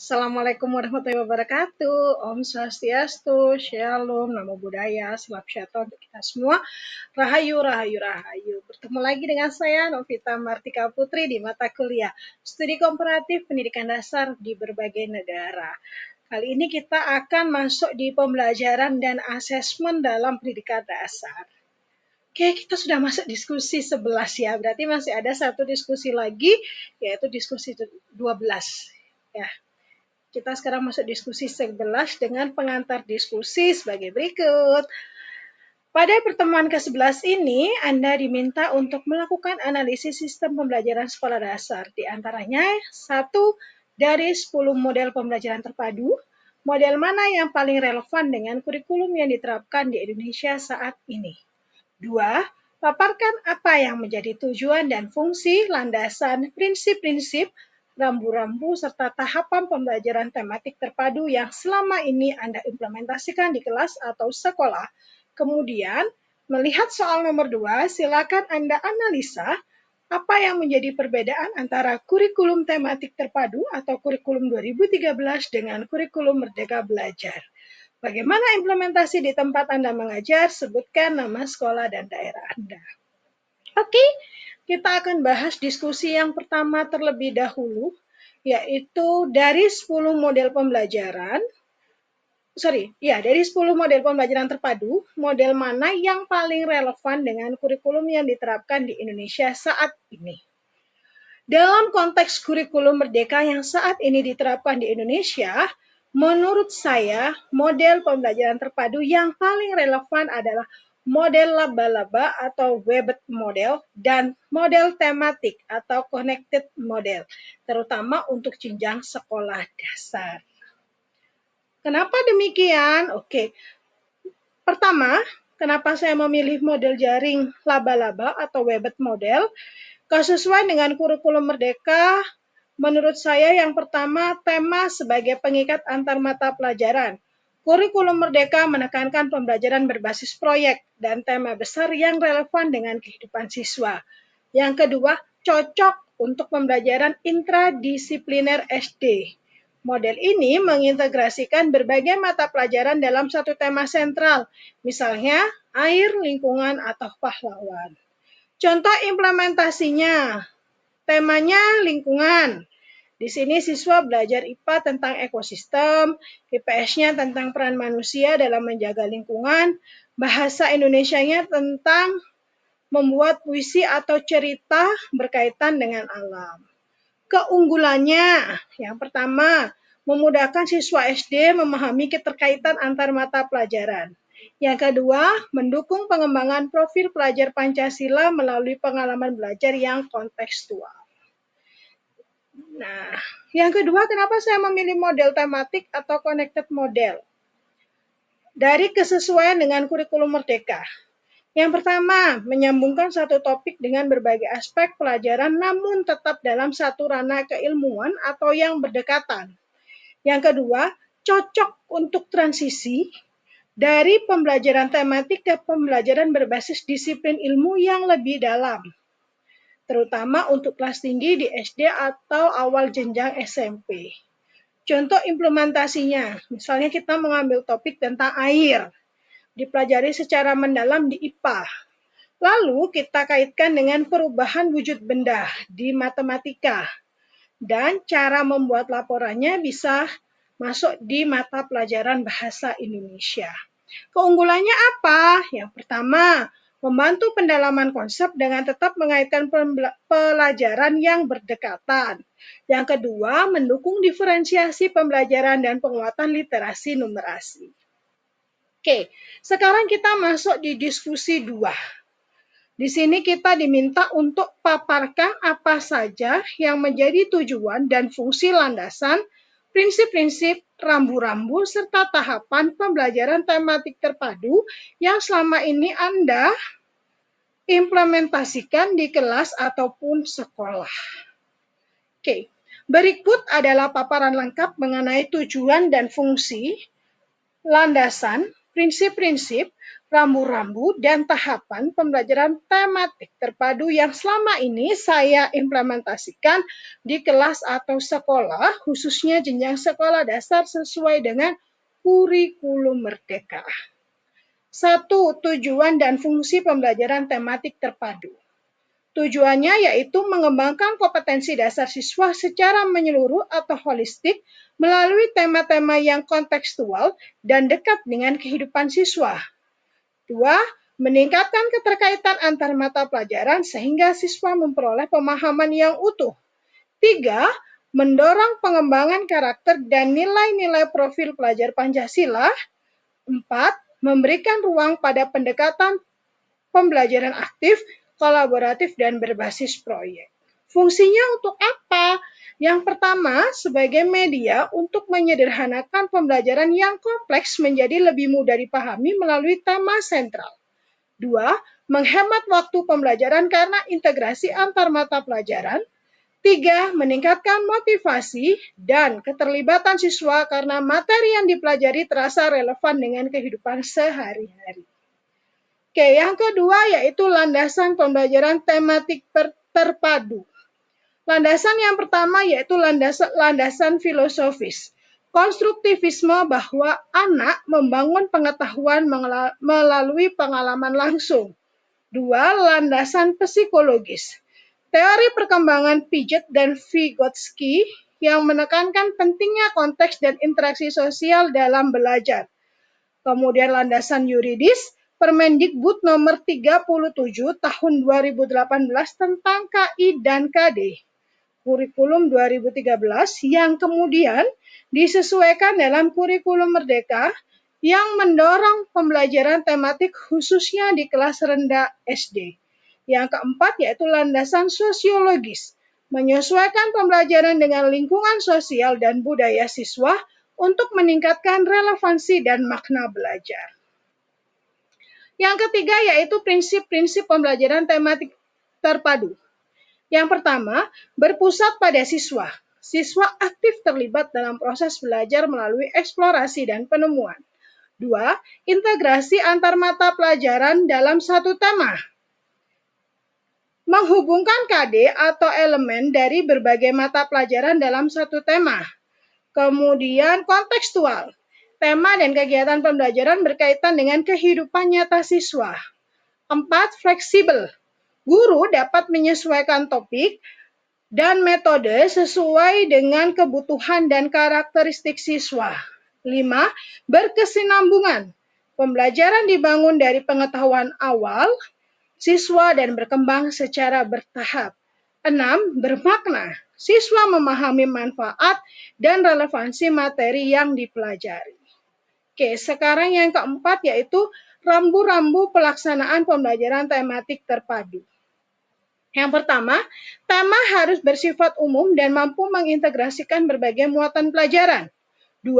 Assalamualaikum warahmatullahi wabarakatuh. Om Swastiastu, Shalom, Namo Buddhaya, Salam Sejahtera untuk kita semua. Rahayu, Rahayu, Rahayu. Bertemu lagi dengan saya, Novita Martika Putri, di mata kuliah Studi Komparatif Pendidikan Dasar di berbagai negara. Kali ini kita akan masuk di pembelajaran dan asesmen dalam pendidikan dasar. Oke, kita sudah masuk diskusi 11 ya, berarti masih ada satu diskusi lagi, yaitu diskusi 12. Ya, kita sekarang masuk diskusi 11 dengan pengantar diskusi sebagai berikut. Pada pertemuan ke-11 ini, Anda diminta untuk melakukan analisis sistem pembelajaran sekolah dasar. Di antaranya, 1 dari 10 model pembelajaran terpadu, model mana yang paling relevan dengan kurikulum yang diterapkan di Indonesia saat ini. 2. Paparkan apa yang menjadi tujuan dan fungsi, landasan, prinsip-prinsip, rambu-rambu, serta tahapan pembelajaran tematik terpadu yang selama ini Anda implementasikan di kelas atau sekolah. Kemudian, melihat soal nomor 2, silakan Anda analisa apa yang menjadi perbedaan antara kurikulum tematik terpadu atau kurikulum 2013 dengan kurikulum Merdeka Belajar. Bagaimana implementasi di tempat Anda mengajar? Sebutkan nama sekolah dan daerah Anda. Oke, kita akan bahas diskusi yang pertama terlebih dahulu, yaitu dari 10 model pembelajaran. Dari 10 model pembelajaran terpadu, model mana yang paling relevan dengan kurikulum yang diterapkan di Indonesia saat ini? Dalam konteks kurikulum merdeka yang saat ini diterapkan di Indonesia, menurut saya, model pembelajaran terpadu yang paling relevan adalah model laba-laba atau Webet model dan model tematik atau connected model, terutama untuk jenjang sekolah dasar. Kenapa demikian? Oke. Pertama, kenapa saya memilih model jaring laba-laba atau Webet model? Sesuai dengan kurikulum merdeka, menurut saya yang pertama, tema sebagai pengikat antar mata pelajaran. Kurikulum merdeka menekankan pembelajaran berbasis proyek dan tema besar yang relevan dengan kehidupan siswa. Yang kedua, cocok untuk pembelajaran intradisipliner SD. Model ini mengintegrasikan berbagai mata pelajaran dalam satu tema sentral, misalnya air, lingkungan, atau pahlawan. Contoh implementasinya, temanya lingkungan. Di sini siswa belajar IPA tentang ekosistem, IPS-nya tentang peran manusia dalam menjaga lingkungan, bahasa Indonesianya tentang membuat puisi atau cerita berkaitan dengan alam. Keunggulannya, yang pertama, memudahkan siswa SD memahami keterkaitan antar mata pelajaran. Yang kedua, mendukung pengembangan profil pelajar Pancasila melalui pengalaman belajar yang kontekstual. Nah, yang kedua, kenapa saya memilih model tematik atau connected model? Dari kesesuaian dengan kurikulum merdeka. Yang pertama, menyambungkan satu topik dengan berbagai aspek pelajaran namun tetap dalam satu ranah keilmuan atau yang berdekatan. Yang kedua, cocok untuk transisi dari pembelajaran tematik ke pembelajaran berbasis disiplin ilmu yang lebih dalam, terutama untuk kelas tinggi di SD atau awal jenjang SMP. Contoh implementasinya, misalnya kita mengambil topik tentang air, dipelajari secara mendalam di IPA. Lalu kita kaitkan dengan perubahan wujud benda di matematika. Dan cara membuat laporannya bisa masuk di mata pelajaran bahasa Indonesia. Keunggulannya apa? Yang pertama, membantu pendalaman konsep dengan tetap mengaitkan pelajaran yang berdekatan. Yang kedua, mendukung diferensiasi pembelajaran dan penguatan literasi numerasi. Oke, sekarang kita masuk di diskusi 2. Di sini kita diminta untuk paparkan apa saja yang menjadi tujuan dan fungsi landasan, prinsip-prinsip, rambu-rambu, serta tahapan pembelajaran tematik terpadu yang selama ini Anda implementasikan di kelas ataupun sekolah. Oke, berikut adalah paparan lengkap mengenai tujuan dan fungsi, landasan, prinsip-prinsip, rambu-rambu dan tahapan pembelajaran tematik terpadu yang selama ini saya implementasikan di kelas atau sekolah, khususnya jenjang sekolah dasar sesuai dengan kurikulum Merdeka. 1. Tujuan dan fungsi pembelajaran tematik terpadu. Tujuannya yaitu mengembangkan kompetensi dasar siswa secara menyeluruh atau holistik melalui tema-tema yang kontekstual dan dekat dengan kehidupan siswa. 2. Meningkatkan keterkaitan antar mata pelajaran sehingga siswa memperoleh pemahaman yang utuh. 3. Mendorong pengembangan karakter dan nilai-nilai profil pelajar Pancasila. 4. Memberikan ruang pada pendekatan pembelajaran aktif, kolaboratif, dan berbasis proyek. Fungsinya untuk apa? Yang pertama, sebagai media untuk menyederhanakan pembelajaran yang kompleks menjadi lebih mudah dipahami melalui tema sentral. 2. Menghemat waktu pembelajaran karena integrasi antar mata pelajaran. 3. Meningkatkan motivasi dan keterlibatan siswa karena materi yang dipelajari terasa relevan dengan kehidupan sehari-hari. Oke, yang kedua yaitu landasan pembelajaran tematik terpadu. Landasan yang pertama yaitu landasan filosofis. Konstruktivisme bahwa anak membangun pengetahuan melalui pengalaman langsung. 2. Landasan psikologis. Teori perkembangan Piaget dan Vygotsky yang menekankan pentingnya konteks dan interaksi sosial dalam belajar. Kemudian landasan yuridis, Permendikbud nomor 37 tahun 2018 tentang KI dan KD. Kurikulum 2013 yang kemudian disesuaikan dalam kurikulum Merdeka yang mendorong pembelajaran tematik khususnya di kelas rendah SD. Yang keempat yaitu landasan sosiologis, menyesuaikan pembelajaran dengan lingkungan sosial dan budaya siswa untuk meningkatkan relevansi dan makna belajar. Yang ketiga yaitu prinsip-prinsip pembelajaran tematik terpadu. Yang pertama, berpusat pada siswa. Siswa aktif terlibat dalam proses belajar melalui eksplorasi dan penemuan. 2. Integrasi antar mata pelajaran dalam satu tema. Menghubungkan KD atau elemen dari berbagai mata pelajaran dalam satu tema. Kemudian kontekstual. Tema dan kegiatan pembelajaran berkaitan dengan kehidupan nyata siswa. 4. Fleksibel. Guru dapat menyesuaikan topik dan metode sesuai dengan kebutuhan dan karakteristik siswa. 5. Berkesinambungan. Pembelajaran dibangun dari pengetahuan awal siswa dan berkembang secara bertahap. 6. Bermakna. Siswa memahami manfaat dan relevansi materi yang dipelajari. Oke, sekarang yang keempat yaitu rambu-rambu pelaksanaan pembelajaran tematik terpadu. Yang pertama, tema harus bersifat umum dan mampu mengintegrasikan berbagai muatan pelajaran. 2.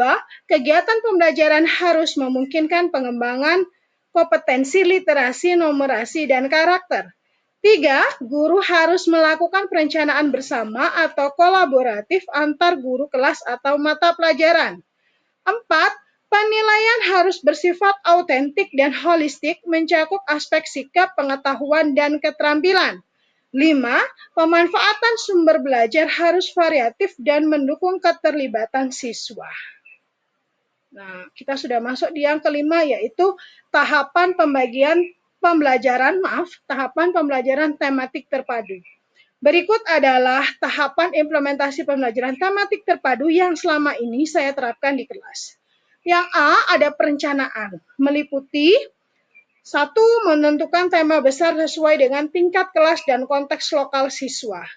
Kegiatan pembelajaran harus memungkinkan pengembangan kompetensi literasi, numerasi, dan karakter. 3. Guru harus melakukan perencanaan bersama atau kolaboratif antar guru kelas atau mata pelajaran. 4. Penilaian harus bersifat autentik dan holistik, mencakup aspek sikap, pengetahuan, dan keterampilan. 5. Pemanfaatan sumber belajar harus variatif dan mendukung keterlibatan siswa. Nah, kita sudah masuk di yang kelima yaitu tahapan pembelajaran tematik terpadu. Berikut adalah tahapan implementasi pembelajaran tematik terpadu yang selama ini saya terapkan di kelas. Yang A, ada perencanaan, meliputi 1. Menentukan tema besar sesuai dengan tingkat kelas dan konteks lokal siswa.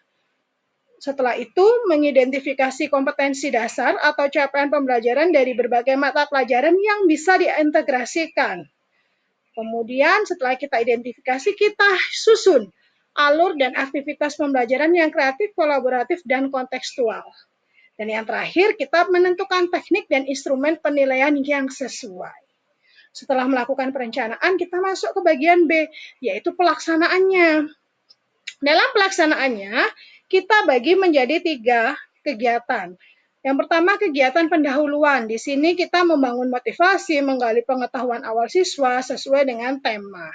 Setelah itu, mengidentifikasi kompetensi dasar atau capaian pembelajaran dari berbagai mata pelajaran yang bisa diintegrasikan. Kemudian, setelah kita identifikasi, kita susun alur dan aktivitas pembelajaran yang kreatif, kolaboratif, dan kontekstual. Dan yang terakhir, kita menentukan teknik dan instrumen penilaian yang sesuai. Setelah melakukan perencanaan, kita masuk ke bagian B, yaitu pelaksanaannya. Dalam pelaksanaannya, kita bagi menjadi 3 kegiatan. Yang pertama, kegiatan pendahuluan. Di sini kita membangun motivasi, menggali pengetahuan awal siswa sesuai dengan tema.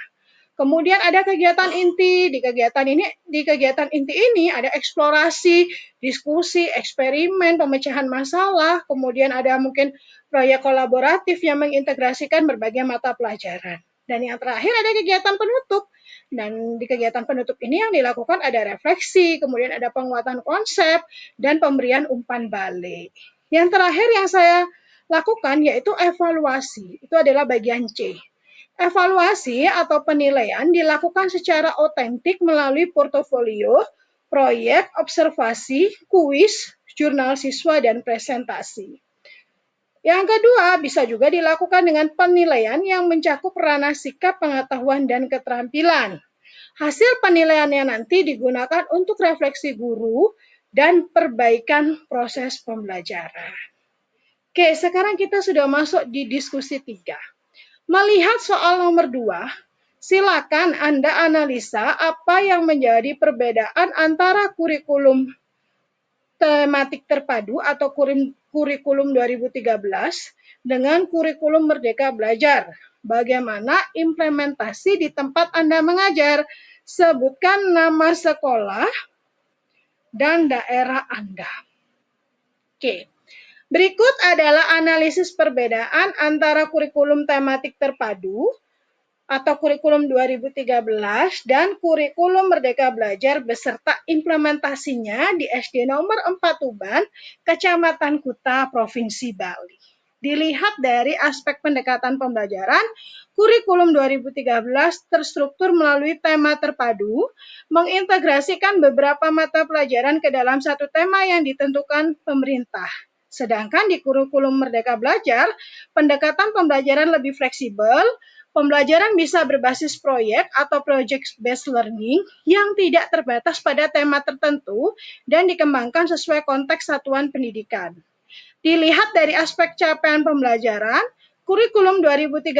Kemudian ada kegiatan inti. Di kegiatan inti ini ada eksplorasi, diskusi, eksperimen, pemecahan masalah, kemudian ada mungkin proyek kolaboratif yang mengintegrasikan berbagai mata pelajaran. Dan yang terakhir ada kegiatan penutup. Dan di kegiatan penutup ini yang dilakukan ada refleksi, kemudian ada penguatan konsep, dan pemberian umpan balik. Yang terakhir yang saya lakukan yaitu evaluasi. Itu adalah bagian C. Evaluasi atau penilaian dilakukan secara otentik melalui portofolio, proyek, observasi, kuis, jurnal siswa, dan presentasi. Yang kedua, bisa juga dilakukan dengan penilaian yang mencakup ranah sikap, pengetahuan, dan keterampilan. Hasil penilaiannya nanti digunakan untuk refleksi guru dan perbaikan proses pembelajaran. Oke, sekarang kita sudah masuk di diskusi 3. Melihat soal nomor 2, silakan Anda analisa apa yang menjadi perbedaan antara kurikulum tematik terpadu atau kurikulum 2013 dengan kurikulum Merdeka Belajar. Bagaimana implementasi di tempat Anda mengajar? Sebutkan nama sekolah dan daerah Anda. Oke. Berikut adalah analisis perbedaan antara kurikulum tematik terpadu atau kurikulum 2013 dan kurikulum Merdeka Belajar beserta implementasinya di SD nomor 4 Tuban, Kecamatan Kuta, Provinsi Bali. Dilihat dari aspek pendekatan pembelajaran, kurikulum 2013 terstruktur melalui tema terpadu, mengintegrasikan beberapa mata pelajaran ke dalam satu tema yang ditentukan pemerintah. Sedangkan di kurikulum Merdeka Belajar, pendekatan pembelajaran lebih fleksibel, pembelajaran bisa berbasis proyek atau project-based learning yang tidak terbatas pada tema tertentu dan dikembangkan sesuai konteks satuan pendidikan. Dilihat dari aspek capaian pembelajaran, kurikulum 2013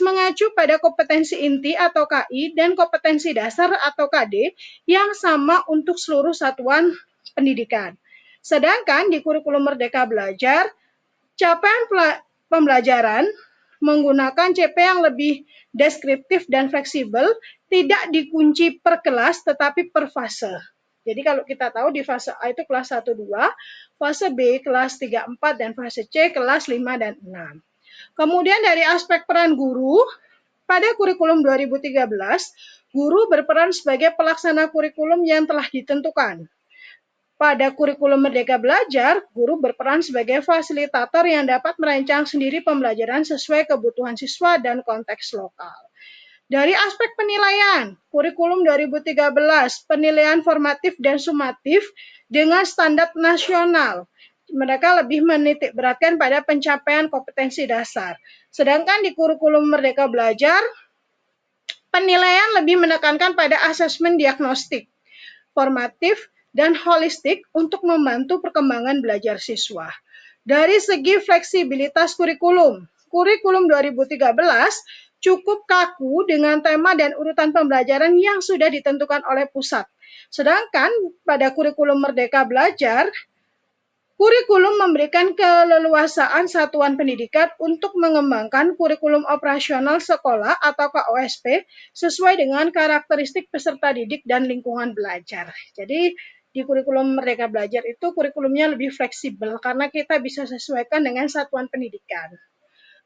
mengacu pada kompetensi inti atau KI dan kompetensi dasar atau KD yang sama untuk seluruh satuan pendidikan. Sedangkan di kurikulum Merdeka Belajar, capaian pembelajaran menggunakan CP yang lebih deskriptif dan fleksibel, tidak dikunci per kelas tetapi per fase. Jadi kalau kita tahu di fase A itu kelas 1, 2, fase B kelas 3, 4, dan fase C kelas 5 dan 6. Kemudian dari aspek peran guru, pada kurikulum 2013, guru berperan sebagai pelaksana kurikulum yang telah ditentukan. Pada kurikulum Merdeka Belajar, guru berperan sebagai fasilitator yang dapat merancang sendiri pembelajaran sesuai kebutuhan siswa dan konteks lokal. Dari aspek penilaian, kurikulum 2013, penilaian formatif dan sumatif dengan standar nasional. Mereka lebih menitik beratkan pada pencapaian kompetensi dasar. Sedangkan di kurikulum Merdeka Belajar, penilaian lebih menekankan pada asesmen diagnostik, formatif, dan holistik untuk membantu perkembangan belajar siswa. Dari segi fleksibilitas kurikulum 2013 cukup kaku dengan tema dan urutan pembelajaran yang sudah ditentukan oleh pusat. Sedangkan pada kurikulum Merdeka Belajar, kurikulum memberikan keleluasaan satuan pendidikan untuk mengembangkan kurikulum operasional sekolah atau KOSP sesuai dengan karakteristik peserta didik dan lingkungan belajar. Jadi di kurikulum Merdeka Belajar itu kurikulumnya lebih fleksibel karena kita bisa sesuaikan dengan satuan pendidikan.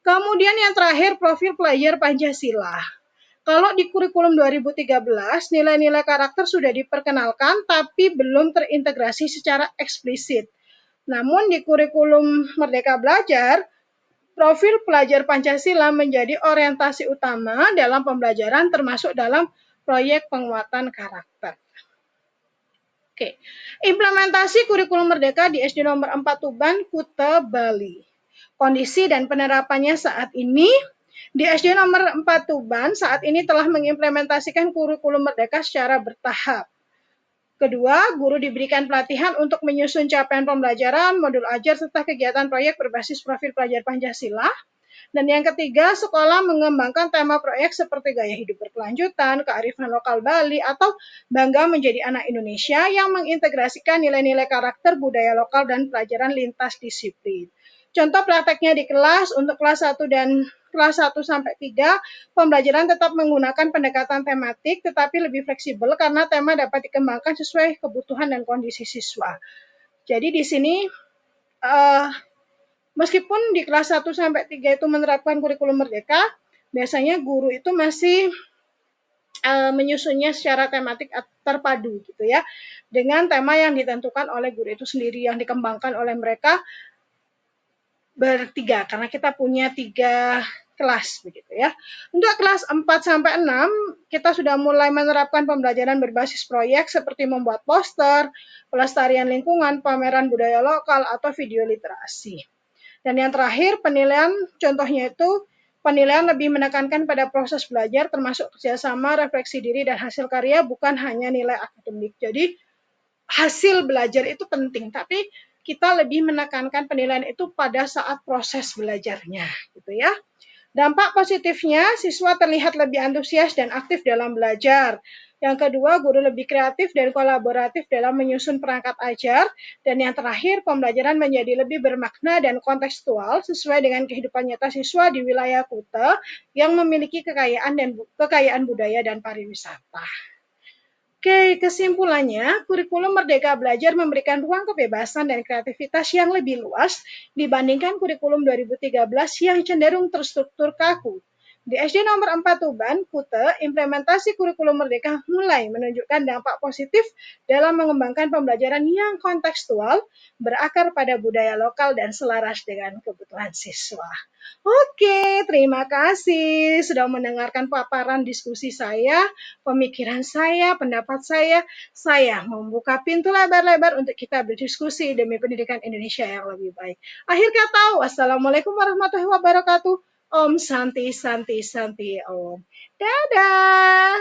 Kemudian yang terakhir, profil pelajar Pancasila. Kalau di kurikulum 2013, nilai-nilai karakter sudah diperkenalkan tapi belum terintegrasi secara eksplisit. Namun di kurikulum Merdeka Belajar, profil pelajar Pancasila menjadi orientasi utama dalam pembelajaran termasuk dalam proyek penguatan karakter. Oke. Implementasi kurikulum Merdeka di SD nomor 4 Tuban, Kuta, Bali. Kondisi dan penerapannya saat ini, di SD nomor 4 Tuban saat ini telah mengimplementasikan kurikulum Merdeka secara bertahap. Kedua, guru diberikan pelatihan untuk menyusun capaian pembelajaran, modul ajar, serta kegiatan proyek berbasis profil pelajar Pancasila. Dan yang ketiga, sekolah mengembangkan tema proyek seperti gaya hidup berkelanjutan, kearifan lokal Bali, atau bangga menjadi anak Indonesia yang mengintegrasikan nilai-nilai karakter budaya lokal dan pelajaran lintas disiplin. Contoh prakteknya di kelas untuk kelas 1 dan kelas 1 sampai 3, pembelajaran tetap menggunakan pendekatan tematik tetapi lebih fleksibel karena tema dapat dikembangkan sesuai kebutuhan dan kondisi siswa. Jadi di sini meskipun di kelas 1 sampai 3 itu menerapkan kurikulum merdeka, biasanya guru itu masih menyusunnya secara tematik terpadu gitu ya, dengan tema yang ditentukan oleh guru itu sendiri yang dikembangkan oleh mereka bertiga karena kita punya 3 kelas begitu ya. Untuk kelas 4 sampai 6 kita sudah mulai menerapkan pembelajaran berbasis proyek seperti membuat poster, pelestarian lingkungan, pameran budaya lokal atau video literasi. Dan yang terakhir, penilaian contohnya itu penilaian lebih menekankan pada proses belajar termasuk kerjasama, refleksi diri, dan hasil karya bukan hanya nilai akademik. Jadi hasil belajar itu penting, tapi kita lebih menekankan penilaian itu pada saat proses belajarnya, gitu ya. Dampak positifnya, siswa terlihat lebih antusias dan aktif dalam belajar. Yang kedua, guru lebih kreatif dan kolaboratif dalam menyusun perangkat ajar. Dan yang terakhir, pembelajaran menjadi lebih bermakna dan kontekstual sesuai dengan kehidupan nyata siswa di wilayah Kuta yang memiliki kekayaan budaya dan pariwisata. Oke, kesimpulannya, kurikulum Merdeka Belajar memberikan ruang kebebasan dan kreativitas yang lebih luas dibandingkan kurikulum 2013 yang cenderung terstruktur kaku. Di SD nomor 4 Tuban, Kute, implementasi kurikulum Merdeka mulai menunjukkan dampak positif dalam mengembangkan pembelajaran yang kontekstual, berakar pada budaya lokal dan selaras dengan kebutuhan siswa. Oke, terima kasih sudah mendengarkan paparan diskusi saya, pemikiran saya, pendapat saya. Saya membuka pintu lebar-lebar untuk kita berdiskusi demi pendidikan Indonesia yang lebih baik. Akhir kata, wassalamualaikum warahmatullahi wabarakatuh. Om Santi Santi Santi Om. Dadah.